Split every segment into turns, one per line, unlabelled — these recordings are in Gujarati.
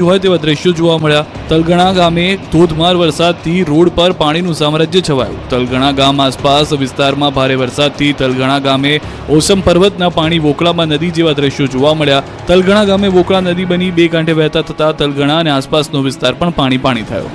હોય તેવા દ્રશ્યો જોવા મળ્યા. તલગણા ગામે ધોધમાર વરસાદથી રોડ પર પાણીનું સામ્રાજ્ય છવાયું. તલગણા ગામ આસપાસ વિસ્તારમાં ભારે વરસાદથી તલગણા ગામે ઓસમ પર્વતના પાણી વોકળામાં નદી જેવા દ્રશ્યો જોવા મળ્યા. તલગણા ગામે વોકળા નદી બની બે કાંઠે વહેતા થતા તલગણા અને આસપાસનો વિસ્તાર પણ પાણી થયો.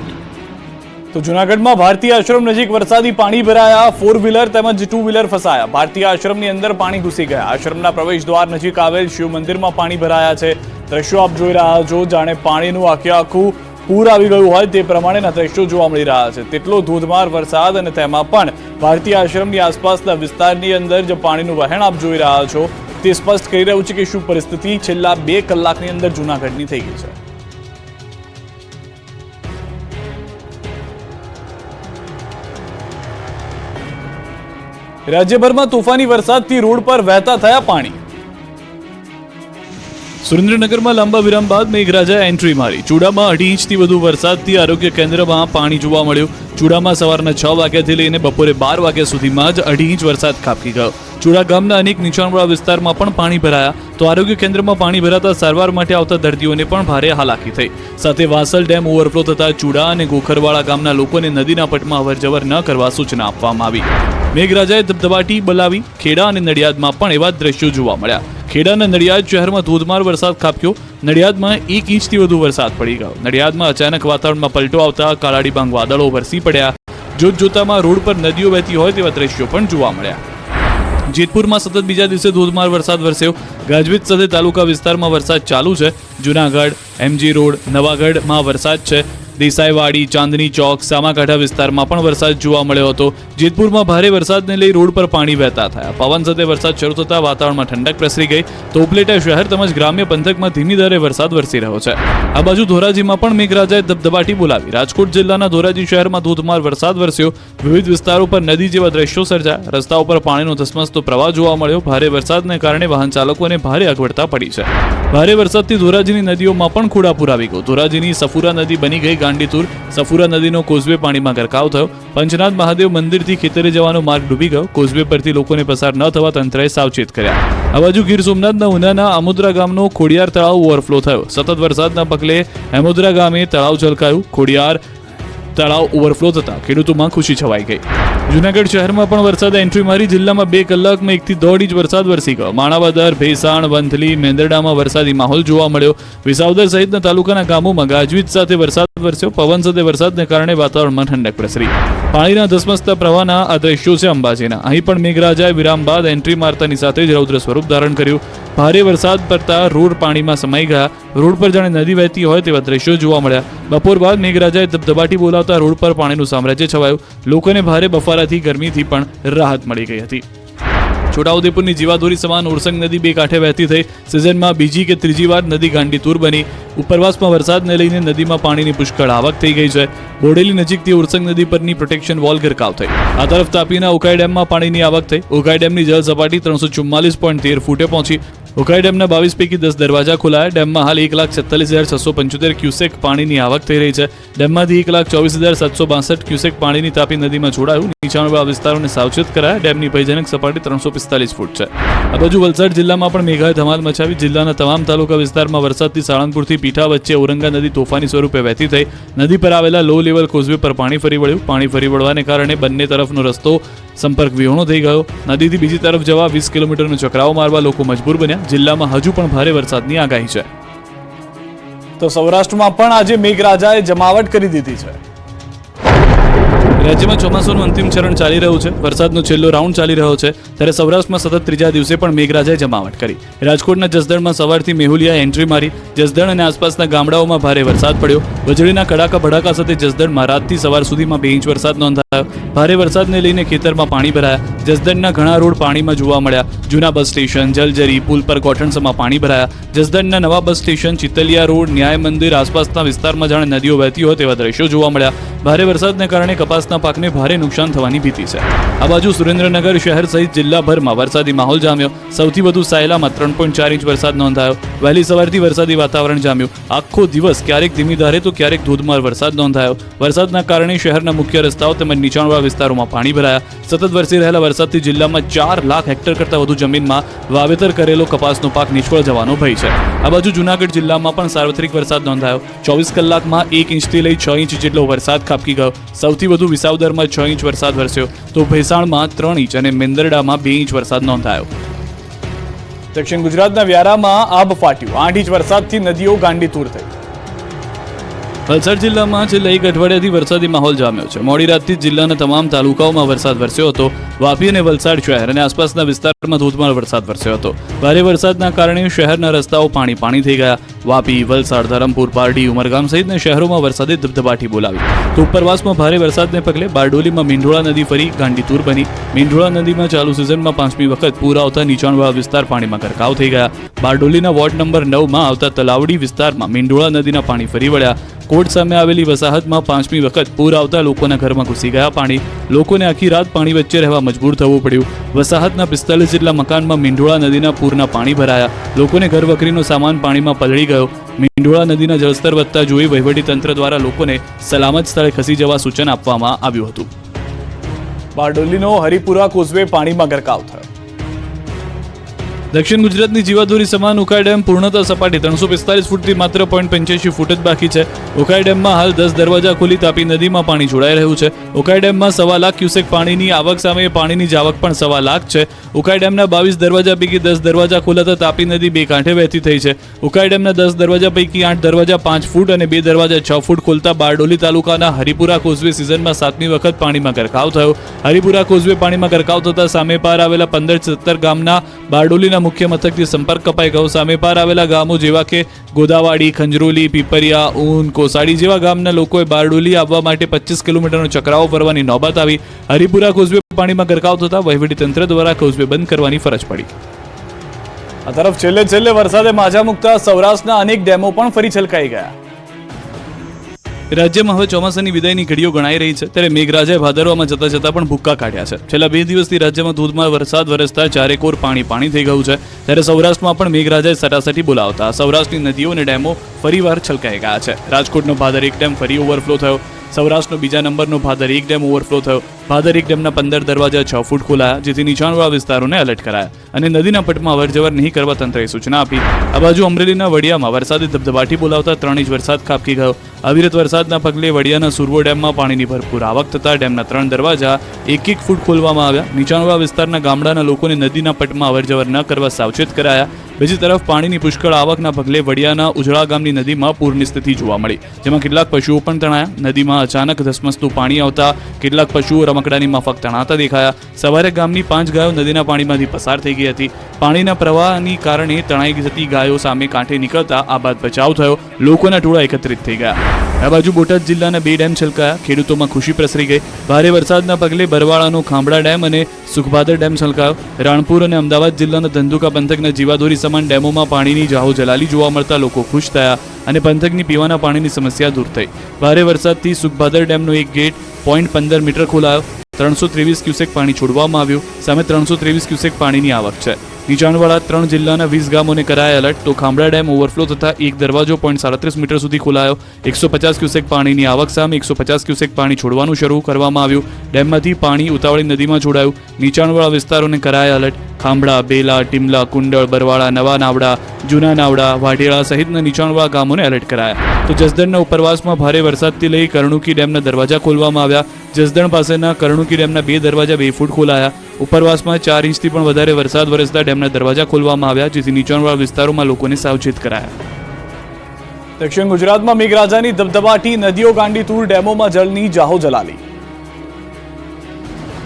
તો જૂનાગઢમાં ભારતીય આશ્રમ નજીક વરસાદી પાણી ભરાયા. 4-વ્હીલર તેમજ 2-વ્હીલર ફસાયા. ભારતીય આશ્રમની અંદર પાણી ઘૂસી ગયા. આશ્રમના પ્રવેશ દ્વાર નજીક આવેલ શિવ મંદિરમાં પાણી ભરાયા છે. દ્રશ્યો આપ જોઈ રહ્યા છો, જાણે પાણીનું આખું પૂર આવી ગયું હોય તે પ્રમાણેના દ્રશ્યો જોવા મળી રહ્યા છે. તેટલો ધોધમાર વરસાદ અને તેમાં પણ ભારતીય આશ્રમની આસપાસના વિસ્તારની અંદર જે પાણીનું વહેણ આપ જોઈ રહ્યા છો તે સ્પષ્ટ કરી રહ્યું છે કે શું પરિસ્થિતિ છેલ્લા 2 કલાકની અંદર જૂનાગઢની થઈ ગઈ છે. રાજ્યભરમાં તોફાની વરસાદથી રોડ પર વહેતા થયા પાણી. સુરેન્દ્રનગરમાં લાંબા વિરામ બાદ મેઘરાજાએ એન્ટ્રી મારી. ચૂડામાં 2.5 ઇંચથી વધુ વરસાદથી આરોગ્ય કેન્દ્રમાં પાણી જોવા મળ્યું. ચૂડામાં સવારના 6 વાગ્યાથી લઈને બપોરે 12 વાગ્યા સુધીમાં જ 2.5 ઇંચ વરસાદ ખાબકી ગયો. ચૂડા ગામના અનેક નીચાણવાળા વિસ્તારમાં પણ પાણી ભરાયા. તો આરોગ્ય કેન્દ્રમાં પાણી ભરાતા સારવાર માટે આવતા દર્દીઓને પણ ભારે હાલાકી થઈ. સાથે વાસલ ડેમ ઓવરફ્લો થતા ચૂડા અને ગોખરવાડા ગામના લોકોને નદીના પટમાં અવરજવર ન કરવા સૂચના આપવામાં આવી. મેઘરાજાએ ધબધબાટી બોલાવી. ખેડા અને નડિયાદમાં પણ એવા દ્રશ્યો જોવા મળ્યા. ખેડા અને નડિયાદ શહેરમાં ધોધમાર વરસાદ ખાબક્યો. નડિયાદમાં 1 ઇંચથી વધુ વરસાદ પડી ગયો. નડિયાદમાં અચાનક વાતાવરણમાં પલટો આવતા કાળાડીબાંગ વાદળો વરસી પડ્યા. જોતજોતામાં રોડ પર નદીઓ વહેતી હોય તેવા દ્રશ્યો પણ જોવા મળ્યા. જેતપુરમાં સતત બીજા દિવસે ધોધમાર વરસાદ વરસ્યો. ગાજવીજ સાથે તાલુકા વિસ્તારમાં વરસાદ ચાલુ છે. જૂનાગઢ, એમજી રોડ, નવાગઢમાં વરસાદ છે. દેસાઈવાડી, ચાંદની ચોક, સામાકાંઠા વિસ્તારમાં પણ વરસાદ જોવા મળ્યો હતો. જેતપુરમાં ભારે વરસાદને લઈ રોડ પર પાણી વહેતા થયા. પવન સાથે વરસાદ શરૂ થતા વાતાવરણમાં ઠંડક પ્રસરી ગઈ. તો ઉપલેટા શહેર તેમજ ગ્રામ્ય પંથકમાં ધીમી ધારે વરસાદ વરસી રહ્યો છે. આ બાજુ ધોરાજીમાં પણ મેઘરાજાએ ધબધબાટી બોલાવી. રાજકોટ જિલ્લાના ધોરાજી શહેરમાં ધોધમાર વરસાદ વરસ્યો. વિવિધ વિસ્તારો પર નદી જેવા દ્રશ્યો સર્જાયા. રસ્તાઓ પર પાણીનો ધસમસતો પ્રવાહ જોવા મળ્યો. ભારે વરસાદને કારણે વાહન ચાલકોને ભારે અગવડતા પડી છે. ભારે વરસાદથી ધોરાજીની નદીઓમાં પણ ખૂડાપૂર આવી ગયું. ધોરાજીની સફુરા નદી બની ગઈ ગાંડીતુર. સફુરા નદીનો કોઝવે પાણીમાં ગરકાવ થયો. પંચનાથ મહાદેવ મંદિરથી ખેતરે જવાનો માર્ગ ડૂબી ગયો. કોઝવે પરથી લોકોને પસાર ન થવા તંત્રએ સાવચેત કર્યા. આ બાજુ ગીર સોમનાથના ઉનાના આમોદરા ગામનો ખોડિયાર તળાવ ઓવરફ્લો થયો. સતત વરસાદના પગલે આમોદરા ગામે તળાવ છલકાયું. ખોડિયાર તળાવ ઓવરફ્લો થતા ખેડૂતોમાં ખુશી છવાઈ ગઈ. જૂનાગઢ શહેરમાં પણ વરસાદે એન્ટ્રી મારી. જિલ્લામાં 2 કલાકમાં 1 થી 1.5 ઇંચ વરસાદ વરસી ગયો. માણાવદર, ભેસાણ, વંથલી, મેંદરડામાં વરસાદી માહોલ જોવા મળ્યો. વિસાવદર સહિતના તાલુકાના ગામોમાં ગાજવીજ સાથે વરસાદ વરસ્યો. પવન સાથે વરસાદને કારણે વાતાવરણમાં ઠંડક પ્રસરી. પાણીના ધસમસતા પ્રવાહના આ દ્રશ્યો છે અંબાજીના. અહીં પણ મેઘરાજાએ વિરામ બાદ એન્ટ્રી મારતાની સાથે જ રૌદ્ર સ્વરૂપ ધારણ કર્યું. ભારે વરસાદ પડતા રોડ પાણીમાં સમાઈ ગયા. રોડ પર જાણે નદી વહેતી હોય તેવા દ્રશ્યો જોવા મળ્યા. બપોર બાદ મેઘરાજાએ ધબધબાટી બોલાવતા રોડ પર પાણીનું સામ્રાજ્ય છવાયું. લોકોને ભારે બફારાથી ગરમીથી પણ રાહત મળી ગઈ હતી. છોટાઉદેપુરની જીવાદોરી સમાન ઓરસંગ નદી બે કાંઠે વહેતી થઈ. સિઝનમાં બીજી કે ત્રીજી વાર નદી ગાંડીતુર બની. ઉપરવાસમાં વરસાદને લઈને નદીમાં પાણીની પુષ્કળ આવક થઈ ગઈ છે. બોડેલી નજીકથી ઓરસંગ નદી પરની પ્રોટેક્શન વોલ ગરકાવ થઈ. આ તરફ તાપીના ઉકાઈ ડેમમાં પાણીની આવક થઈ. ઉકાઈ ડેમની જળ સપાટી 344.13 ફૂટે પહોંચી. ઉકાઈ ડેમના 22 પૈકી 10 દરવાજા ખોલાયા. ડેમમાં હાલ 1,47,675 ક્યુસેક પાણીની આવક થઈ રહી છે. ડેમમાંથી 1,24,762 ક્યુસેક પાણીની તાપી નદીમાં છોડાયું. નીચાણવાળા વિસ્તારોને સાવચેત કરાયા. ડેમની ભયજનક સપાટી 345 ફૂટ છે. આ બાજુ વલસાડ જિલ્લામાં પણ મેઘાએ ધમાલ મચાવી. જિલ્લાના તમામ તાલુકા વિસ્તારમાં વરસાદથી સાળંગપુરથી પીઠા વચ્ચે ઔરંગા નદી તોફાની સ્વરૂપે વહેતી થઈ. નદી પર આવેલા લો લેવલ કોઝવે પર પાણી ફરી વળ્યું. પાણી ફરી વળવાને કારણે બંને તરફનો રસ્તો સંપર્ક વિહોણો થઈ ગયો. નદીથી બીજી તરફ જવા 20 કિલોમીટરનો ચકરાવો મારવા લોકો મજબૂર બન્યા. જિલ્લામાં હજુ પણ ભારે વરસાદની આગાહી છે. તો સૌરાષ્ટ્રમાં પણ આજે મેઘરાજાએ જમાવટ કરી દીધી છે. રાજ્યમાં ચોમાસાનું અંતિમ ચરણ ચાલી રહ્યું છે. વરસાદનો છેલ્લો રાઉન્ડ ચાલી રહ્યો છે. ત્યારે સૌરાષ્ટ્રમાં સતત ત્રીજા દિવસે પણ મેઘરાજાએ જમાવટ કરી. રાજકોટના જસદણમાં સવારથી મેહુલિયાએ એન્ટ્રી મારી. જસદણ અને આસપાસના ગામડાઓમાં ભારે વરસાદ પડ્યો. વીજળીના કડાકા ભડાકા સાથે જસદણમાં રાતથી સવાર સુધીમાં 2 ઇંચ વરસાદ નોંધાયો. ભારે વરસાદને લઈને ખેતરમાં પાણી ભરાયા. જસદણના ઘણા રોડ પાણીમાં જોવા મળ્યા. જૂના બસ સ્ટેશન, જલજરી, પુલ પર કોટણસમાં પાણી ભરાયા. જસદણના નવા બસ સ્ટેશન, ચિતલિયા રોડ, ન્યાય મંદિર આસપાસના વિસ્તારમાં જાણે નદીઓ વહેતી હોય તેવા દ્રશ્યો જોવા મળ્યા. ભારે વરસાદને કારણે કપાસના કપાસના પાકને ભારે નુકસાન થવાની ભીતિ છે. આ બાજુ સુરેન્દ્રનગર શહેર સહિત જિલ્લાભરમાં વરસાદી માહોલ જામ્યો. સૌથી વધુ સાયલામાં 3.4 ઇંચ વરસાદ નોંધાયો. વહેલી સવારથી વરસાદી વાતાવરણ જામ્યું. આખો દિવસ ક્યારેક ધીમી ધારે તો ક્યારેક ધોધમાર વરસાદ નોંધાયો. વરસાદના કારણે શહેરના મુખ્ય રસ્તાઓ તેમજ નીચાણવાળા વિસ્તારોમાં પાણી ભરાયા. સતત વરસી રહેલા વરસાદથી જિલ્લામાં 4 લાખ હેક્ટર કરતાં વધુ જમીનમાં વાવેતર કરેલો કપાસનો પાક નિષ્ફળ જવાનો ભય છે. આ બાજુ જૂનાગઢ જિલ્લામાં પણ સાર્વત્રિક વરસાદ નોંધાયો. 24 કલાકમાં 1 ઇંચથી લઈ 6 ઇંચ જેટલો વરસાદ ખાબકી ગયો. સૌથી વધુ વિસાવદરમાં 6 ઇંચ વરસાદ વરસ્યો તો ભેસાણમાં 3 ઇંચ અને મેંદરડામાં 2 ઇંચ વરસાદ નોંધાયો. દક્ષિણ ગુજરાતના વ્યારામાં આબ ફાટ્યું. 8 ઇંચ વરસાદથી નદીઓ ગાંડીતુર થઈ. વલસાડ જિલ્લામાં છેલ્લા એક અઠવાડિયાથી વરસાદી માહોલ જામ્યો છે. મોડી રાતથી જિલ્લાના તમામ તાલુકાઓમાં વરસાદ વરસ્યો હતો. વાપી અને વલસાડ શહેર અને આસપાસના વિસ્તારમાં ધોધમાર વરસાદ વરસ્યો હતો. ભારે વરસાદના કારણે શહેરના રસ્તાઓ પાણી થઈ ગયા. વાપી, વલસાડ, ધરમપુર, પારડી, ઉમરગામ સહિતના શહેરોમાં વરસાદે ધબધબાટી બોલાવી. તો ઉપરવાસમાં ભારે વરસાદને પગલે બારડોલીમાં મીંઢોળા નદી ફરી ગાંડીતુર બની. મીંઢોળા નદીમાં ચાલુ સિઝનમાં 5મી વખત પૂર આવતા નીચાણવાળા વિસ્તાર પાણીમાં ગરકાવ થઈ ગયા. બારડોલીના વોર્ડ નંબર 9માં આવતા તલાવડી વિસ્તારમાં મીંઢોળા નદીના પાણી ફરી વળ્યા. કોટ સામે આવેલી વસાહતમાં 5મી વખત પૂર આવતા લોકોના ઘરમાં ઘૂસી ગયા પાણી. લોકોને આખી રાત પાણી વચ્ચે રહેવા મજબૂર થવું પડ્યું. વસાહતના 45 જેટલા મકાનમાં મીંઢોળા નદીના પૂરના પાણી ભરાયા. લોકોને ઘર વકરીનો સામાન પાણીમાં પલળી ગયો. મીંઢોળા નદીના જળસ્તર વધતા જોઈ વહીવટીતંત્ર દ્વારા લોકોને સલામત સ્થળે ખસી જવા સૂચન આપવામાં આવ્યું હતું. બારડોલીનો હરિપુરા કોઝવે પાણીમાં ગરકાવ થયો. દક્ષિણ ગુજરાતની જીવાદોરી સમાન ઉકાઈ ડેમ પૂર્ણતઃ સપાટી 345 ફૂટથી માત્ર 0.85 ફૂટ જ બાકી છે. ઉકાઈ ડેમમાં હાલ 10 દરવાજા ખોલી તાપી નદીમાં પાણી જોડાઈ રહ્યું છે. ઉકાઈ ડેમમાં 1.25 લાખ ક્યુસેક પાણીની આવક સામે પાણીની જાવક પણ 1.25 લાખ છે. ઉકાઈ ડેમના 22 દરવાજા પૈકી 10 દરવાજા ખોલાતા તાપી નદી બે કાંઠે વહેતી થઈ છે. ઉકાઈ ડેમના 10 દરવાજા પૈકી 8 દરવાજા 5 ફૂટ અને 2 દરવાજા 6 ફૂટ ખોલતા બારડોલી તાલુકાના હરિપુરા કોઝવે સિઝનમાં 7મી વખત પાણીમાં ગરકાવ થયો. હરિપુરા કોઝવે પાણીમાં ગરકાવ થતા સામે પાર આવેલા 15-17 ગામના બારડોલીના મુખ્ય મથકથી સંપર્ક કપાઈ ગયો. સામે પાર આવેલા ગામો જેવા કે ગોદાવાડી, ખંજરોલી, પીપરિયા, ઊન, કોસાડી જેવા ગામના લોકોએ બારડોલી આવવા માટે 25 કિલોમીટરનો ચક્રાવો ફરવાની નોબત આવી. હરિપુરા કોઝવે પાણીમાં ગરકાવ થતા વહીવટીતંત્ર દ્વારા કોઝવે બંધ કરવાની ફરજ પડી. આ તરફ છેલ્લે વરસાદે માજા મૂકતા સૌરાષ્ટ્રના અનેક ડેમો પણ ફરી છલકાઈ ગયા. રાજ્યમાં હવે ચોમાસાની વિદાયની ઘડીઓ ગણાઈ રહી છે ત્યારે મેઘરાજાએ ભાદરવામાં જતા પણ ભૂક્કા કાઢ્યા છે. છેલ્લા 2 દિવસથી રાજ્યમાં ધોધમાર વરસાદ વરસતા ચારેકોર પાણી થઈ ગયું છે. ત્યારે સૌરાષ્ટ્રમાં પણ મેઘરાજાએ સટાસટી બોલાવતા સૌરાષ્ટ્રની નદીઓ અને ડેમો ફરીવાર છલકાઈ ગયા છે. રાજકોટનો ભાદર 1 ડેમ ફરી ઓવરફ્લો થયો. સૌરાષ્ટ્રનો બીજા નંબરનો ભાદર 1 ડેમ ઓવરફ્લો થયો. ભાદર 1 ડેમના 15 દરવાજા 6 ફૂટ ખોલાયા, જેથી નીચાણવાળા વિસ્તારોને એલર્ટ કરાયા અને નદીના પટમાં અવરજવર નહીં કરવા તંત્રએ સૂચના આપી. આ બાજુ અમરેલીના વડિયામાં વરસાદે ધબધબાટી બોલાવતા 3 ઇંચ વરસાદ ખાબકી ગયો. અવિરત વરસાદના પગલે વડિયાના સુરવો ડેમમાં પાણીની ભરપૂર આવક થતા ડેમના 3 દરવાજા 1-1 ફૂટ ખોલવામાં આવ્યા. નીચાણવાળા વિસ્તારના ગામડાના લોકોને નદીના પટમાં અવરજવર ન કરવા સાવચેત કરાયા. બીજી તરફ પાણીની પુષ્કળ આવકના પગલે વડિયાના ઉજળા ગામની નદીમાં પૂરની સ્થિતિ જોવા મળી, જેમાં કેટલાક પશુઓ પણ તણાયા. નદીમાં અચાનક ધસમસતું પાણી આવતા કેટલાક પશુઓ રમકડાની માફક તણાતા દેખાયા. સવારે ગામની 5 ગાયો નદીના પાણીમાંથી પસાર થઈ ગઈ હતી. પાણીના પ્રવાહની કારણે તણાઈ જતી ગાયો સામે કાંઠે નીકળતા આ બાદ બચાવ થયો. લોકોના ટોળા એકત્રિત થઈ ગયા. આ બાજુ બોટાદ જિલ્લાના 2 ડેમ છલકાયા. ખેડૂતોમાં ખુશી પ્રસરી ગઈ. ભારે વરસાદના પગલે બરવાળાનો ખાંભડા ડેમ અને સુખભાદર ડેમ છલકાયો. રાણપુર અને અમદાવાદ જિલ્લાના ધંધુકા પંથકના જીવાદોરી સમાન ડેમોમાં પાણીની જાહો જલાલી જોવા મળતા લોકો ખુશ થયા અને પંથકની પીવાના પાણીની સમસ્યા દૂર થઈ. ભારે વરસાદથી સુખભાદર ડેમનો એક ગેટ 0.15 મીટર ખોલાયો. 323 ક્યુસેક પાણી છોડવામાં આવ્યું. સામે 323 ક્યુસેક પાણીની આવક છે. નીચાણવાળા 3 જિલ્લાના 20 ગામોને કરાયા એલર્ટ. તો ખાંભડા ડેમ ઓવરફ્લો થતા એક દરવાજો 0.37 મીટર સુધી ખોલાયો. 150 ક્યુસેક પાણીની આવક સામે 150 ક્યુસેક પાણી છોડવાનું શરૂ કરવામાં આવ્યું. ડેમમાંથી પાણી ઉતાવળી નદીમાં છોડાયું. નીચાણવાળા વિસ્તારોને કરાયા એલર્ટ. ખાંભડા, બેલા, ટીમલા, કુંડળ, બરવાળા, નવા નાવડા, જૂના નાવડા, વાઢેળા સહિતના નીચાણવાળા ગામોને એલર્ટ કરાયા. તો જસદણના ઉપરવાસમાં ભારે વરસાદથી લઈ કરણુકી ડેમના દરવાજા ખોલવામાં આવ્યા. જસદણ પાસેના કરણુકી ડેમના 2 દરવાજા 2 ફૂટ ખોલાયા. ઉપરવાસમાં 4 ઇંચથી પણ વધારે વરસાદ વરસતા ડેમના દરવાજા ખોલવામાં આવ્યા, જેથી નીચાણવાળા વિસ્તારોમાં લોકોને સાવચેત કરાયા. દક્ષિણ ગુજરાતમાં મેઘરાજાની ધબધબાટી, નદીઓ ગાંડીતુર, ડેમોમાં જળની જાહો જલાલી.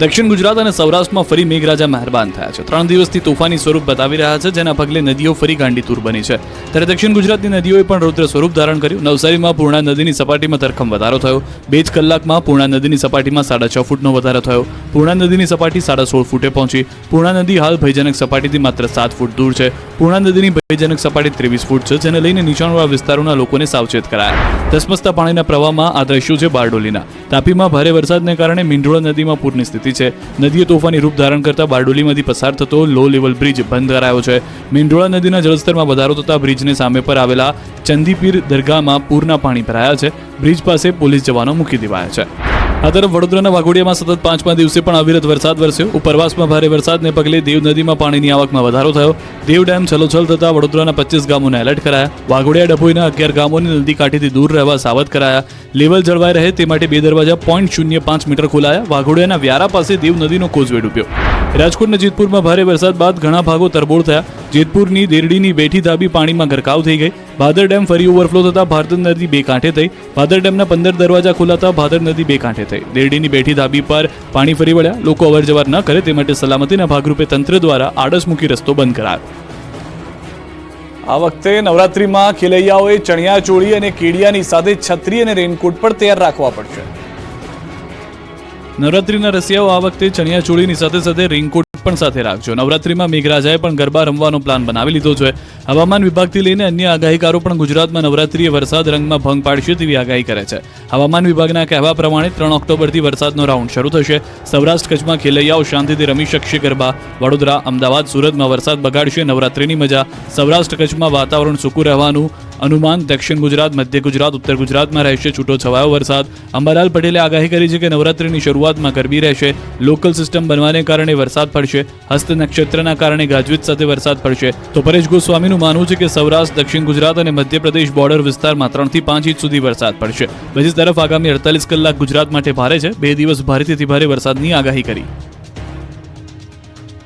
દક્ષિણ ગુજરાત અને સૌરાષ્ટ્રમાં ફરી મેઘરાજા મહેરબાન થયા છે. 3 દિવસથી તોફાની સ્વરૂપ બતાવી રહ્યા છે, જેના પગલે નદીઓ ફરી ગાંડીતુર બની છે. ત્યારે દક્ષિણ ગુજરાતની નદીઓએ પણ રૌદ્ર સ્વરૂપ ધારણ કર્યું. નવસારીમાં પૂર્ણા નદીની સપાટીમાં ધરખમ વધારો થયો. 2 જ કલાકમાં પૂર્ણા નદીની સપાટીમાં 6.5 ફૂટનો વધારો થયો. પૂર્ણા નદીની સપાટી 16.5 ફૂટે પહોંચી. પૂર્ણા નદી હાલ ભયજનક સપાટીથી માત્ર 7 ફૂટ દૂર છે. પૂર્ણા નદીની ભયજનક સપાટી 23 ફૂટ છે, જેને લઈને નીચાણવાળા વિસ્તારોના લોકોને સાવચેત કરાયા. ધસમસતા પાણીના પ્રવાહમાં આ દ્રશ્યો છે બારડોલીના. તાપીમાં ભારે વરસાદને કારણે મીંઢોળા નદીમાં પૂરની સ્થિતિ છે. નદીએ તોફાની રૂપ ધારણ કરતા બારડોલીમાંથી પસાર થતો લો લેવલ બ્રિજ બંધ કરાયો છે. મીંઢોળા નદીના જળસ્તરમાં વધારો થતા બ્રિજને સામે પર આવેલા ચંદીપીર દરગાહમાં પૂરના પાણી ભરાયા છે. બ્રિજ પાસે પોલીસ જવાનો મૂકી દેવાયા છે. આ તરફ વડોદરાના વાઘોડિયામાં સતત 5મા દિવસે પણ અવિરત વરસાદ વરસ્યો. ઉપરવાસમાં ભારે વરસાદને પગલે દેવ નદીમાં પાણીની આવકમાં વધારો થયો. દેવ ડેમ છલોછલ થતા વડોદરાના 25 ગામોને એલર્ટ કરાયા. વાઘોડિયા ડભોઈના 11 ગામોને નદી કાંઠેથી દૂર રહેવા સાવધ કરાયા. લેવલ જળવાઈ રહે તે માટે 2 દરવાજા 0.05 મીટર ખોલાયા. વાઘોડિયાના વ્યારા પાસે દેવ નદીનો કોઝવે ડૂબ્યો. રાજકોટના જેતપુરમાં ભારે વરસાદ બાદ ઘણા ભાગો તરબોળ થયા. જેતપુરની દેરડીની બેઠી ધાબી પાણીમાં ગરકાવ થઈ ગઈ. ભાદર ડેમ ફરી ઓવરફ્લો થતા ભાદર નદી 2 કાંઠે થઈ. ભાદર ડેમના 15 દરવાજા ખોલાતા ભાદર નદી 2 કાંઠે થઈ. દેરડીની બેઠી ધાબી પર પાણી ફરી વળ્યા. લોકો અવરજવર ન કરે તે માટે સલામતીના ભાગરૂપે તંત્ર દ્વારા આડસ મૂકી રસ્તો બંધ કરાયો. આ વખતે નવરાત્રીમાં ખેલૈયાઓએ ચણિયા ચોળી અને કેડિયાની સાથે છત્રી અને રેનકોટ પણ તૈયાર રાખવા પડશે. નવરાત્રીના રસિયાઓ આ વખતે ચણિયા ચોળીની સાથે સાથે રેનકોટ પણ સાથે રાખજો. નવરાત્રીમાં મેઘરાજાએ પણ ગરબા રમવાનો પ્લાન બનાવી લીધો છે. હવામાન વિભાગથી લઈને અન્ય આગાહીકારો પણ ગુજરાતમાં નવરાત્રીએ વરસાદ રંગમાં ભંગ પાડશે તેવી આગાહી કરે છે. હવામાન વિભાગના કહેવા પ્રમાણે 3 ઓક્ટોબરથી વરસાદનો રાઉન્ડ શરૂ થશે. સૌરાષ્ટ્ર કચ્છમાં ખેલૈયાઓ શાંતિથી રમી શકશે ગરબા. વડોદરા, અમદાવાદ, સુરતમાં વરસાદ બગાડશે નવરાત્રીની મજા. સૌરાષ્ટ્ર કચ્છમાં વાતાવરણ સૂકું રહેવાનું અનુમાન. દક્ષિણ ગુજરાત, મધ્ય ગુજરાત, ઉત્તર ગુજરાતમાં રહેશે છૂટો છવાયો વરસાદ. અંબાલાલ પટેલે આગાહી કરી છે કે નવરાત્રીની શરૂઆતમાં ગરબી રહેશે. લોકલ સિસ્ટમ બનવાને કારણે વરસાદ પડશે. હસ્ત નક્ષત્રના કારણે ગાજવીજ સાથે વરસાદ પડશે. તો પરેશ ગોસ્વામીનું માનવું છે કે સૌરાષ્ટ્ર, દક્ષિણ ગુજરાત અને મધ્યપ્રદેશ બોર્ડર વિસ્તારમાં 3 થી 5 ઇંચ સુધી વરસાદ પડશે. બીજી તરફ આગામી 48 કલાક ગુજરાત માટે ભારે છે. 2 દિવસ ભારેથી ભારે વરસાદની આગાહી કરી.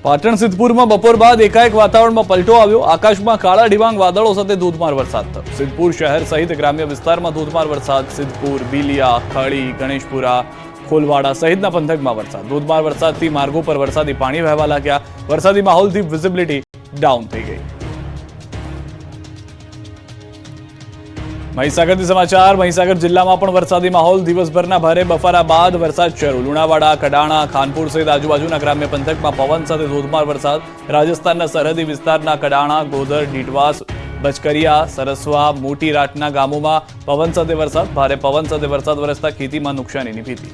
પાટણ સિદ્ધપુરમાં બપોર બાદ એકાએક વાતાવરણમાં પલટો આવ્યો. આકાશમાં કાળા ડિબાંગ વાદળો સાથે ધોધમાર વરસાદ થયો. સિદ્ધપુર શહેર સહિત ગ્રામ્ય વિસ્તારમાં ધોધમાર વરસાદ. સિદ્ધપુર, બિલિયા, ખળી, ગણેશપુરા, ખોલવાડા સહિતના પંથકમાં વરસાદ. ધોધમાર વરસાદથી માર્ગો પર વરસાદી પાણી વહેવા લાગ્યા. વરસાદી માહોલથી વિઝિબિલિટી ડાઉન થઈ ગઈ. મહીસાગરથી સમાચાર. મહીસાગર જિલ્લામાં પણ વરસાદી માહોલ. દિવસભરના ભારે બફારા બાદ વરસાદ શરૂ. લુણાવાડા, કડાણા, ખાનપુર સહિત આજુબાજુના ગ્રામ્ય પંથકમાં પવન સાથે ધોધમાર વરસાદ. રાજસ્થાનના સરહદી વિસ્તારના કડાણા, ગોધર, ડીટવાસ, બચકરિયા, સરસવા, મોટી રાટના ગામોમાં પવન સાથે વરસાદ. ભારે પવન સાથે વરસાદ વરસતા ખેતીમાં નુકસાનીની ભીતિ.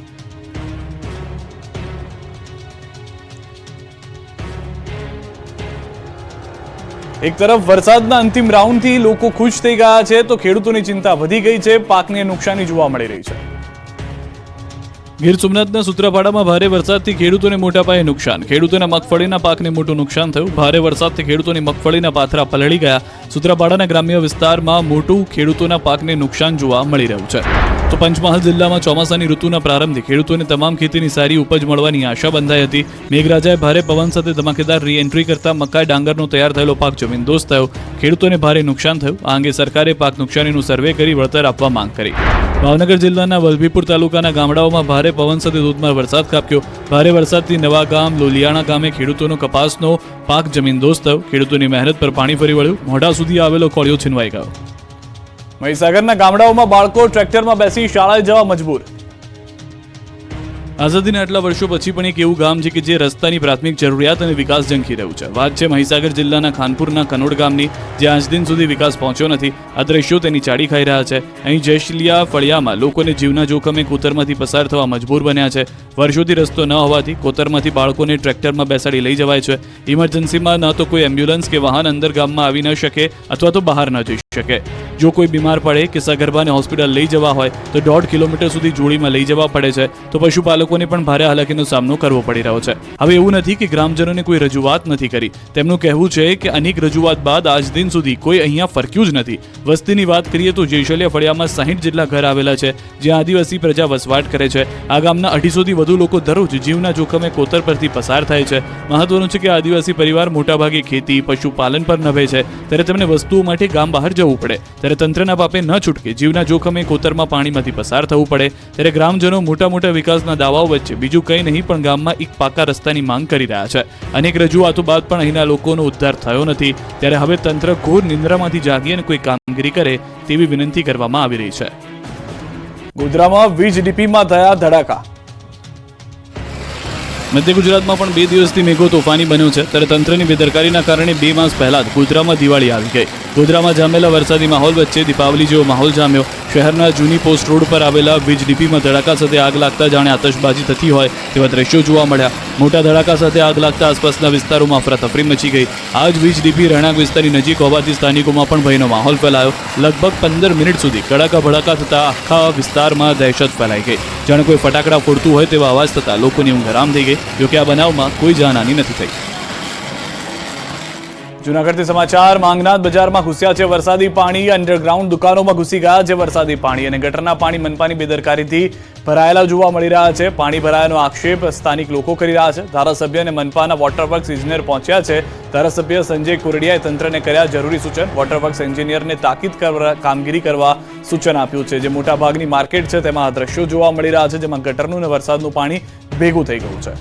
એક તરફ વરસાદના અંતિમ રાઉન્ડથી લોકો ખુશ થઈ ગયા છે, તો ખેડૂતોની ચિંતા વધી ગઈ છે. પાકને નુકસાની જોવા મળી રહી છે. ગીર સોમનાથના સૂત્રાપાડામાં ભારે વરસાદથી ખેડૂતોને મોટા પાયે નુકસાન. ખેડૂતોના મગફળીના પાકને મોટું નુકસાન થયું. ભારે વરસાદથી ખેડૂતોની મગફળીના પાથરા પલળી ગયા. સૂત્રાપાડાના ગ્રામ્ય વિસ્તારમાં મોટું ખેડૂતોના પાકને નુકસાન જોવા મળી રહ્યું છે. તો પંચમહાલ જિલ્લામાં ચોમાસાની ઋતુના પ્રારંભથી ખેડૂતોને તમામ ખેતીની સારી ઉપજ મળવાની આશા બંધાઈ હતી. મેઘરાજાએ ભારે પવન સાથે ધમાકેદાર રીએન્ટ્રી કરતા મકાઈ, ડાંગરનો તૈયાર થયેલો પાક જમીનદોસ્ત થયો. ખેડૂતોને ભારે નુકસાન થયું. આ અંગે સરકારે પાક નુકસાનીનું સર્વે કરી વળતર આપવા માંગ કરી. ભાવનગર જિલ્લાના વલભીપુર તાલુકાના ગામડાઓમાં ભારે પવન સાથે ધોધમાર વરસાદ ખાબક્યો. ભારે વરસાદથી નવા ગામ, લોલિયાણા ગામે ખેડૂતોનો કપાસનો પાક જમીનદોસ્ત થયો. ખેડૂતોની મહેનત પર પાણી ફરી વળ્યું. મોઢા સુધી આવેલો કોળિયો છીનવાઈ ગયો. મહીસાગરના ગામડાઓમાં બાળકો ટ્રેક્ટરમાં બેસી શાળાએ જવા મજબૂર. આઝાદીના આટલા વર્ષો પછી પણ એક એવું ગામ છે કે જે રસ્તાની પ્રાથમિક જરૂરિયાત અને વિકાસ ઝંખી રહ્યું છે. વાત છે મહીસાગર જિલ્લાના ખાનપુરના કનોડ ગામની, જે આજ દિન સુધી વિકાસ પહોંચ્યો નથી. આ દ્રશ્યો તેની ચાડી ખાઈ રહ્યા છે. અહીં જયશલિયા ફળિયામાં લોકોને જીવના જોખમે કોતરમાંથી પસાર થવા મજબૂર બન્યા છે. વર્ષોથી રસ્તો ન હોવાથી કોતરમાંથી બાળકોને ટ્રેક્ટરમાં બેસાડી લઈ જવાય છે. ઇમરજન્સીમાં ન તો કોઈ એમ્બ્યુલન્સ કે વાહન અંદર ગામમાં આવી ન શકે અથવા તો બહાર ન જઈ શકે. જો કોઈ બીમાર પડે કે સગર્ભાને હોસ્પિટલ લઈ જવા હોય તો 1.5 કિલોમીટર સુધી જોડીમાં લઈ જવા પડે છે. તો પશુપાલકોને પણ ભારે હાલાકીનો સામનો કરવો પડી રહ્યો છે. હવે એવું નથી કે ગ્રામજનોને કોઈ રજૂઆત નથી કરી. તેમનું કહેવું છે કે અનેક રજૂઆત બાદ આજ દિન સુધી કોઈ અહીંયા ફરક્યું જ નથી. વસ્તીની વાત કરીએ તો જયશલિયા ફળિયામાં 60 જેટલા ઘર આવેલા છે, જ્યાં આદિવાસી પ્રજા વસવાટ કરે છે. આ ગામના 250થી વધુ વધુ લોકો દરરોજ જીવના જોખમે કોતર પરથી પસાર થાય છે. મહત્વનું છે કે આદિવાસી પરિવાર મોટાભાગે ખેતી પશુપાલન પર નભે છે, ત્યારે તેમને વસ્તુઓ માટે ગામ બહાર જવું પડે, ત્યારે તંત્રના પાપે ન છૂટકે જીવના જોખમે કોતરમાં પાણીમાંથી પસાર થવું પડે. ત્યારે ગ્રામજનો મોટા મોટા વિકાસના દાવાઓ વચ્ચે બીજું કંઈ નહીં પણ ગામમાં એક પાકા રસ્તાની માંગ કરી રહ્યા છે. અનેક રજૂઆતો બાદ પણ અહીંના લોકોનો ઉદ્ધાર થયો નથી, ત્યારે હવે તંત્ર ઘોર નિંદ્રામાંથી જાગી અને કોઈ કામગીરી કરે તેવી વિનંતી કરવામાં આવી રહી છે.
ગોધરામાં વીજ ડીપીમાં થયા ધડાકા.
મધ્ય ગુજરાતમાં પણ 2 દિવસથી મેઘો તોફાની બન્યો છે, ત્યારે તંત્રની બેદરકારીના કારણે 2 માસ પહેલા જ ગોધરામાં દિવાળી આવી ગઈ. ગોધરામાં જામેલા વરસાદી માહોલ વચ્ચે દીપાવલી જેવો માહોલ જામ્યો. શહેરના જૂની પોસ્ટ રોડ પર આવેલા વીજ ડીપીમાં ધડાકા સાથે આગ લાગતા જાણે આતશબાજી થતી હોય તેવા દ્રશ્યો જોવા મળ્યા. મોટા ધડાકા સાથે આગ લાગતા આસપાસના વિસ્તારોમાં અફરાતફરી મચી ગઈ. આ જ વીજ ડીપી રહેણાંક વિસ્તારની નજીક હોવાથી સ્થાનિકોમાં પણ ભયનો માહોલ ફેલાયો. લગભગ 15 મિનિટ સુધી કડાકા ભડાકા થતા આખા વિસ્તારમાં દહેશત ફેલાઈ ગઈ. જાણે કોઈ ફટાકડા ફોડતું હોય તેવા અવાજ થતા લોકોની ઊંઘ હરામ થઈ ગઈ. જોકે આ બનાવમાં કોઈ જાનહાની નથી થઈ.
જૂનાગઢથી સમાચાર. માંગનાથ બજારમાં ઘૂસ્યા છે વરસાદી પાણી. અંડરગ્રાઉન્ડ દુકાનોમાં ઘૂસી ગયા છે વરસાદી પાણી અને ગટરના પાણી મનપાની બેદરકારીથી ભરાયેલા જોવા મળી રહ્યા છે. પાણી ભરાયાનો આક્ષેપ સ્થાનિક લોકો કરી રહ્યા છે. ધારાસભ્ય અને મનપાના વોટરવર્ક્સ ઇજનેર પહોંચ્યા છે. ધારાસભ્ય સંજય કુરડિયાએ તંત્રને કર્યા જરૂરી સૂચન. વોટરવર્ક્સ એન્જિનિયરને તાકીદ કામગીરી કરવા સૂચન આપ્યું છે. જે મોટાભાગની માર્કેટ છે તેમાં આ દ્રશ્યો જોવા મળી રહ્યા છે, જેમાં ગટરનું અને વરસાદનું પાણી ભેગું થઈ ગયું છે.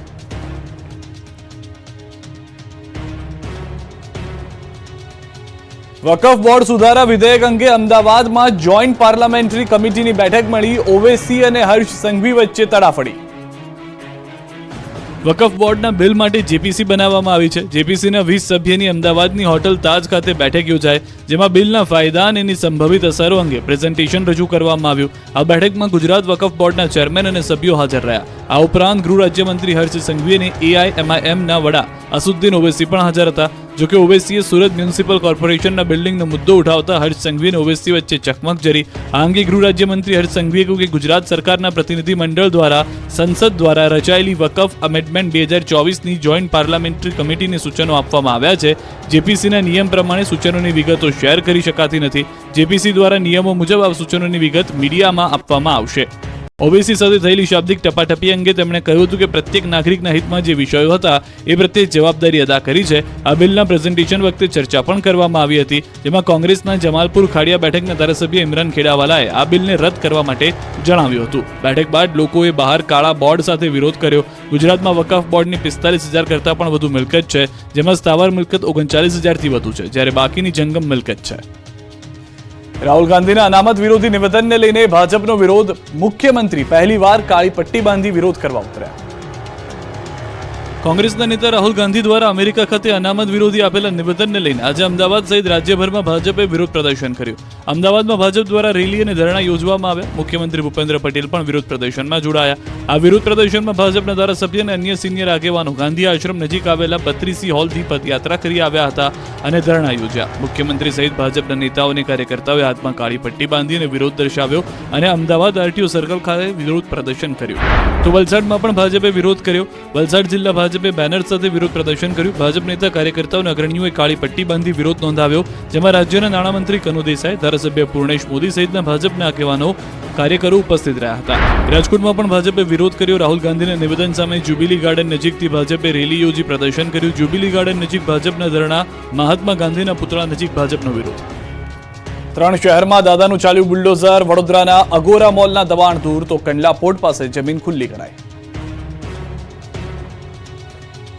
વકફ બોર્ડ સુધારા વિધેયક અંગે અમદાવાદમાં જોઈન્ટ પાર્લામેન્ટરી કમિટીની બેઠક મળી. ઓવેસી અને હર્ષ સંઘવી વચ્ચે તડાફડી.
વકફ બોર્ડના બિલ માટે જેપીસી બનાવવામાં આવી છે. જેપીસીના 20 સભ્યની અમદાવાદની હોટલ તાજ ખાતે બેઠક યોજાઈ, જેમાં બિલના ફાયદા અને એની સંભવિત અસરો અંગે પ્રેઝન્ટેશન રજૂ કરવામાં આવ્યું. આ બેઠકમાં ગુજરાત વકફ બોર્ડના ચેરમેન અને સભ્યો હાજર રહ્યા. આ ઉપરાંત ગૃહ રાજ્યમંત્રી હર્ષ સંઘવી અને એઆઈએમઆઈએમના વડા અસુદ્દીન ઓવૈસી પણ હાજર હતા. જોકે ઓવૈસીએ સુરત મ્યુનિસિપલ કોર્પોરેશનના બિલ્ડિંગનો મુદ્દો ઉઠાવતા હર્ષ સંઘવી અને ઓવૈસી વચ્ચે ચકમક જરી. આ અંગે ગૃહ રાજ્યમંત્રી હર્ષ સંઘવીએ કહ્યું કે ગુજરાત સરકારના પ્રતિનિધિ મંડળ દ્વારા સંસદ દ્વારા રચાયેલી વકફ અમેન્ડમેન્ટ 2024ની જોઈન્ટ પાર્લામેન્ટરી કમિટીને સૂચનો આપવામાં આવ્યા છે. જેપીસીના નિયમ પ્રમાણે સૂચનોની વિગતો શેર કરી શકાતી નથી. જેપીસી દ્વારા નિયમો મુજબ આ સૂચનોની વિગત મીડિયામાં આપવામાં આવશે. ઓવેસી સાથે થયેલી શાબ્દિક ટપાટપી અંગે તેમણે કહ્યું હતું કે પ્રત્યેક નાગરિકના હિતમાં જે વિષયો હતા એ પ્રત્યે જવાબદારી અદા કરી છે. આ બિલના પ્રેઝન્ટેશન વખતે ચર્ચા પણ કરવામાં આવી હતી, જેમાં કોંગ્રેસના જમાલપુર ખાડિયા બેઠકના ધારાસભ્ય ઇમરાન ખેડાવાલાએ આ બિલને રદ કરવા માટે જણાવ્યું હતું. બેઠક બાદ લોકોએ બહાર કાળા બોર્ડ સાથે વિરોધ કર્યો. ગુજરાતમાં વકફ બોર્ડની 45,000 કરતાં પણ વધુ મિલકત છે, જેમાં સ્થાવર મિલકત 39,000થી વધુ છે, જ્યારે બાકીની જંગમ મિલકત છે.
રાહુલ ગાંધીના અનામત વિરોધી નિવેદનને લઈને ભાજપનો વિરોધ. મુખ્યમંત્રી પહેલીવાર કાળી પટ્ટી બાંધી વિરોધ કરવા ઉતર્યા.
કોંગ્રેસના નેતા રાહુલ ગાંધી દ્વારા અમેરિકા ખાતે અનામત વિરોધી આપેલા નિવેદનને લઈને આજે અમદાવાદ સહિત રાજ્યભરમાં ભાજપે વિરોધ પ્રદર્શન કર્યું. અમદાવાદમાં ભાજપ દ્વારા રેલી અને ધરણા યોજવામાં આવ્યા. મુખ્યમંત્રી ભૂપેન્દ્ર પટેલ પણ વિરોધ પ્રદર્શનમાં જોડાયા. આ વિરોધ પ્રદર્શનમાં ભાજપના ધારાસભ્ય અને અન્ય સિનિયર આગેવાનો ગાંધી આશ્રમ નજીક આવેલા 32 હોલથી પદયાત્રા કરી આવ્યા હતા અને ધરણા યોજ્યા. મુખ્યમંત્રી સહિત ભાજપના નેતાઓ અને કાર્યકર્તાઓએ હાથમાં કાળી પટ્ટી બાંધી અને વિરોધ દર્શાવ્યો અને અમદાવાદ આરટીઓ સર્કલ ખાતે વિરોધ પ્રદર્શન કર્યું. તો વલસાડમાં પણ ભાજપે વિરોધ કર્યો. વલસાડ જિલ્લા ભાજપે બેનર સાથે વિરોધ પ્રદર્શન કર્યું. ભાજપ નેતા કાર્યકર્તાઓ અને અગ્રણીઓએ કાળી પટ્ટી બાંધી વિરોધ નોંધાવ્યો, જેમાં રાજ્યના નાણામંત્રી કનુ દેસાઈ, ધારાસભ્ય પૂર્ણેશ મોદી સહિતના ભાજપના આગેવાનો કાર્યકરો ઉપસ્થિત રહ્યા હતા. રાજકોટમાં પણ ભાજપે વિરોધ કર્યો. રાહુલ ગાંધીના નિવેદન સામે જ્યુબિલી ગાર્ડન નજીકથી ભાજપે રેલી યોજી પ્રદર્શન કર્યું. જ્યુબિલી ગાર્ડન નજીક ભાજપના ધરણા, મહાત્મા ગાંધીના પુતળા નજીક ભાજપનો વિરોધ.
3 શહેરમાં દાદાનું ચાલ્યું બુલડોઝર. વડોદરાના અગોરા મોલના દબાણ દૂર તો કંડલા પોર્ટ પાસે જમીન ખુલ્લી કરાઈ.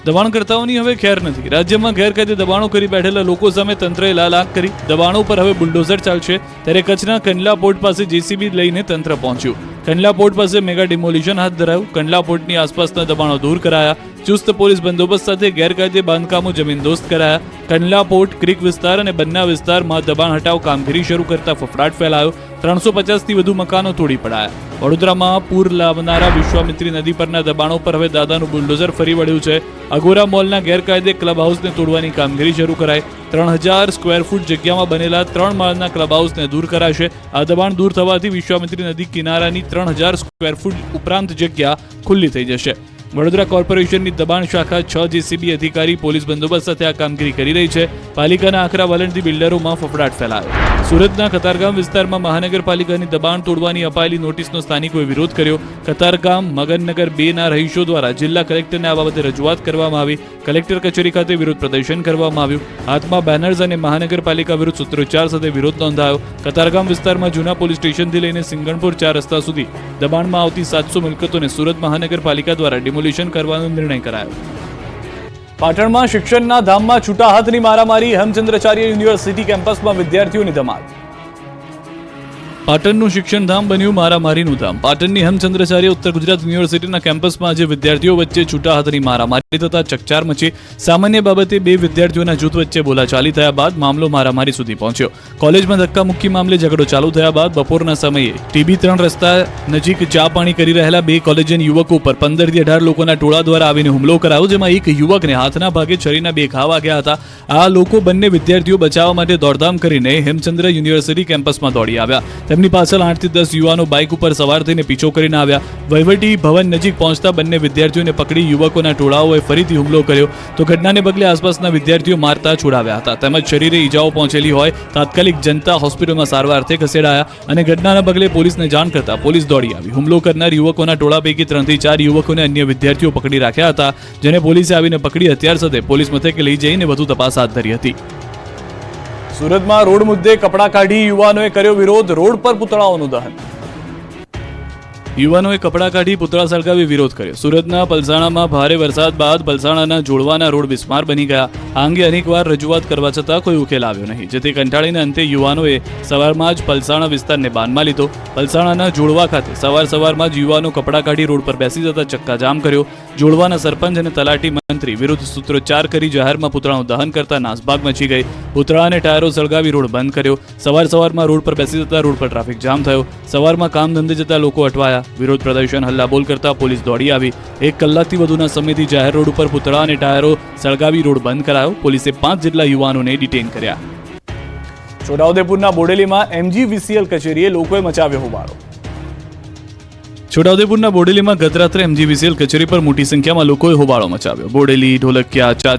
દબાણકર્તાઓની હવે ખેર નથી. રાજ્યમાં ગેરકાયદે દબાણો કરી બેઠેલા લોકો સામે તંત્રએ લાલ આંખ કરી. દબાણો પર હવે બુલડોઝર ચાલશે. ત્યારે કચ્છના કંડલા પોર્ટ પાસે જેસીબી લઈને તંત્ર પહોંચ્યું. કંડલા પોર્ટ પાસે મેગા ડિમોલિશન હાથ ધરાયું. કંડલા પોર્ટની આસપાસના દબાણો દૂર કરાયા. ચુસ્ત પોલીસ બંદોબસ્ત સાથે ગેરકાયદે બાંધકામો જમીનદોસ્ત કરાયા. કંડલા પોર્ટ, ક્રીક વિસ્તાર અને બન્ના વિસ્તારમાં દબાણ હટાવ કામગીરી શરૂ કરતા ફફડાટ ફેલાયો. 350થી વધુ મકાનો તોડી પડાયા. વડોદરામાં પૂર લાવનારા વિશ્વામિત્રી નદી પરના દબાણો પર હવે દાદાનું બુલડોઝર ફરી વળ્યું છે. અગોરા મોલના ગેરકાયદે ક્લબ હાઉસને તોડવાની કામગીરી શરૂ કરાઈ. 3000 સ્ક્વેર ફૂટ જગ્યામાં બનેલા 3 માળના ક્લબ હાઉસને દૂર કરાશે. આ દબાણ દૂર થવાથી વિશ્વામિત્રી નદી કિનારાની 3000 સ્ક્વેર ફૂટ ઉપરાંત જગ્યા ખુલ્લી થઈ જશે. વડોદરા કોર્પોરેશનની દબાણ શાખા 6 જેસીબી અધિકારી પોલીસ બંદોબસ્ત સાથે આ કામગીરી કરી રહી છે. પાલિકાના આકરા વલણથી બિલ્ડરોમાં ફફડાટ ફેલાયો. સુરતના કતારગામ વિસ્તારમાં મહાનગરપાલિકાની દબાણ તોડવાની અપાયેલી નોટિસનો સ્થાનિકોએ વિરોધ કર્યો. કતારગામ મગનનગર 2 ના રહીશો દ્વારા જિલ્લા કલેક્ટરને આ બાબતે રજૂઆત કરવામાં આવી. કલેક્ટર કચેરી ખાતે વિરોધ પ્રદર્શન કરવામાં આવ્યું. હાથમાં બેનર્સ અને મહાનગરપાલિકા વિરુદ્ધ સૂત્રોચ્ચાર સાથે વિરોધ નોંધાયો. કતારગામ વિસ્તારમાં જૂના પોલીસ સ્ટેશનથી લઈને સિંગણપુર 4 રસ્તા સુધી દબાણમાં આવતી 700 મિલકતોને સુરત મહાનગરપાલિકા દ્વારા ડિમોલિશન કરવાનો નિર્ણય કરાયો. પાટણમાં શિક્ષણના ધામમાં છૂટા હાથની મારામારી. હેમચંદ્રાચાર્ય યુનિવર્સિટી કેમ્પસમાં વિદ્યાર્થીઓની ધમાલ. પાટણનું શિક્ષણ ધામ બન્યું મારામારીનું ધામ. પાટણની હેમચંદ્રાચાર્ય ઉત્તર ગુજરાત યુનિવર્સિટીના કેમ્પસમાં આજે વિદ્યાર્થીઓ વચ્ચે છૂટા હાથની મારામારી થતા ચકચાર મચી. સામાન્ય બાબતે 2 વિદ્યાર્થીઓના જૂથ વચ્ચે બોલાચાલી થયા બાદ મામલો મારામારી સુધી પહોંચ્યો. કોલેજમાં ધક્કામુક્કી મામલે ઝઘડો ચાલુ થયા બાદ બપોરના સમયે TB 3 રસ્તા નજીક ચા પાણી કરી રહેલા 2 કોલેજિયન યુવકો પર 15 થી 18 લોકોના ટોળા દ્વારા આવીને હુમલો કરાયો, જેમાં એક યુવકને હાથના ભાગે છરીના 2 ઘા વાગ્યા હતા. આ લોકો બંને વિદ્યાર્થીઓ બચાવવા માટે દોડધામ કરીને હેમચંદ્ર યુનિવર્સિટી કેમ્પસમાં દોડી આવ્યા. તેમની પાછળ 8 થી 10 યુવાનો બાઇક ઉપર સવાર થઈને પીછો કરીને આવ્યા. વહીવટી ભવન નજીક પહોંચતા બંને વિદ્યાર્થીઓને પકડી યુવકોના ટોળાઓએ ફરીથી હુમલો કર્યો. તો ઘટનાને પગલે આસપાસના વિદ્યાર્થીઓ મારતા છોડાવ્યા હતા. તેમજ શરીરે ઈજાઓ પહોંચેલી હોય તાત્કાલિક જનતા હોસ્પિટલમાં સારવારથી ખસેડાયા અને ઘટનાના પગલે પોલીસને જાણ કરતા પોલીસ દોડી આવી. હુમલો કરનાર યુવકોના ટોળા પૈકી 3 થી 4 યુવકોને અન્ય વિદ્યાર્થીઓ પકડી રાખ્યા હતા, જેને પોલીસે આવીને પકડી હથિયાર સાથે પોલીસ મથકે લઈ જઈને વધુ તપાસ હાથ ધરી હતી. સુરતમાં રોડ મુદ્દે કપડાં કાઢી યુવાનોએ કર્યો વિરોધ. રોડ પર પુતળાઓનું દહન. યુવાનોએ કપડાં કાઢી પુતળા સળગાવી વિરોધ કર્યો. સુરતના પલસાણામાં ભારે વરસાદ બાદ પલસાણાના જોડવાના રોડ બિસ્માર બની ગયા. આ અંગે અનેકવાર રજૂઆત કરવા છતાં કોઈ ઉકેલ આવ્યો નહીં, જેથી કંટાળીને અંતે યુવાનોએ સવારમાં જ પલસાણા વિસ્તારને બાનમાં લીધો. પલસાણાના જોડવા ખાતે સવારમાં જ યુવાનો કપડાં કાઢી રોડ પર બેસી જતા ચક્કાજામ કર્યો. જોડવાના સરપંચ અને તલાટી મંત્રી વિરુદ્ધ સૂત્રોચ્ચાર કરી જાહેરમાં પુતળાનું દહન કરતા નાસભાગ મચી ગઈ. પુતળા અને ટાયરો સળગાવી રોડ બંધ કર્યો. સવારમાં રોડ પર બેસી જતા રોડ પર ટ્રાફિક જામ થયો. સવારમાં કામ ધંધે જતા લોકો અટવાયા. વિરોધ પ્રદર્શન હલ્લાબોલ કરતા પોલીસ દોડી આવી. 1 કલાકથી વધુના સમયથી જાહેર રોડ ઉપર પુતળા અને ટાયરો સળગાવી રોડ બંધ કરાયો. પોલીસે 5 જેટલા યુવાનોને ડિટેન કર્યા. છોટાઉદેપુરના બોડેલીમાં MGVCL કચેરીએ લોકોએ મચાવ્યો હોબાળો. છોટાઉદેપુરના બોડેલીમાં ગત રાત્રે MGVCL કચેરી પર મોટી સંખ્યામાં લોકોએ હોબાળો મચાવ્યો. બોડેલી, ઢોલકિયા, ચાચા,